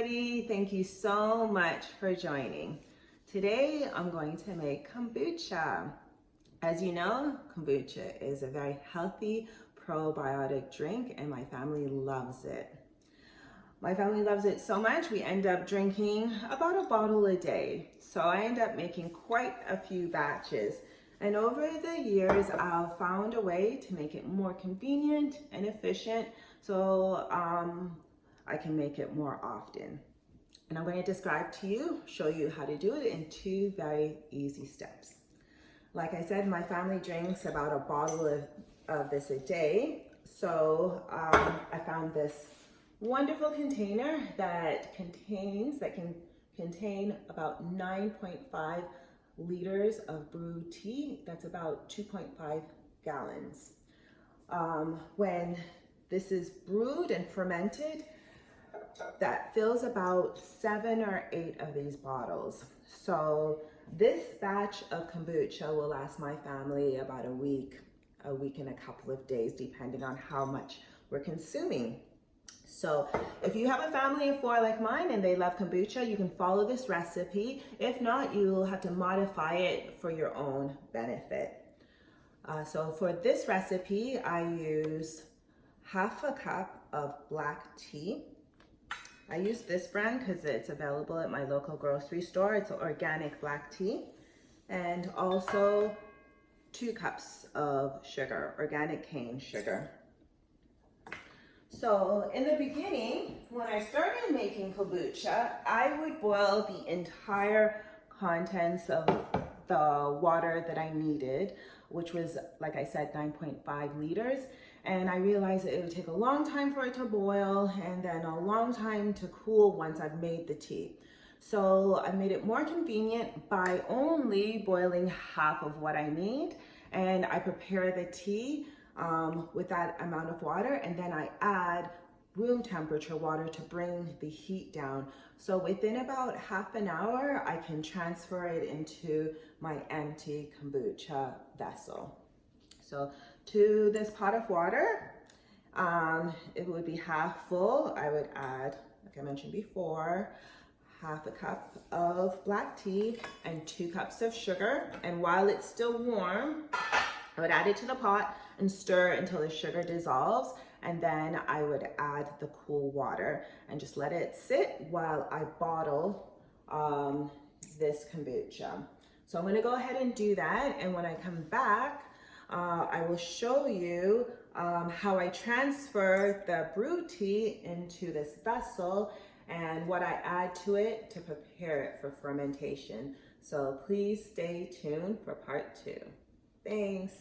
everybody. Thank you so much for joining. Today I'm going to make kombucha. As you know, kombucha is a very healthy probiotic drink and my family loves it. My family loves it so much we end up drinking about a bottle a day. So I end up making quite a few batches. And over the years, I've found a way to make it more convenient and efficient so I can make it more often. And I'm going to show you how to do it in 2 very easy steps. Like I said, my family drinks about a bottle of this a day. So I found this wonderful container that can contain about 9.5 liters of brewed tea. That's about 2.5 gallons. When this is brewed and fermented, that fills about 7 or 8 of these bottles. So this batch of kombucha will last my family about a week and a couple of days, depending on how much we're consuming. So if you have a family of 4 like mine and they love kombucha, you can follow this recipe. If not, you'll have to modify it for your own benefit. So for this recipe, I use half a cup of black tea. I use this brand because it's available at my local grocery store. It's organic black tea. And also 2 cups of sugar, organic cane sugar. So in the beginning, when I started making kombucha, I would boil the entire contents of the water that I needed, which was, like I said, 9.5 liters. And I realized that it would take a long time for it to boil and then a long time to cool once I've made the tea. So I made it more convenient by only boiling half of what I need. And I prepare the tea with that amount of water, and then I add room temperature water to bring the heat down. So within about half an hour, I can transfer it into my empty kombucha vessel. So to this pot of water, it would be half full. I would add, like I mentioned before, half a cup of black tea and 2 cups of sugar. And while it's still warm, I would add it to the pot and stir until the sugar dissolves, and then I would add the cool water and just let it sit while I bottle this kombucha. So I'm gonna go ahead and do that, and when I come back, I will show you how I transfer the brewed tea into this vessel and what I add to it to prepare it for fermentation. So please stay tuned for part 2. Thanks.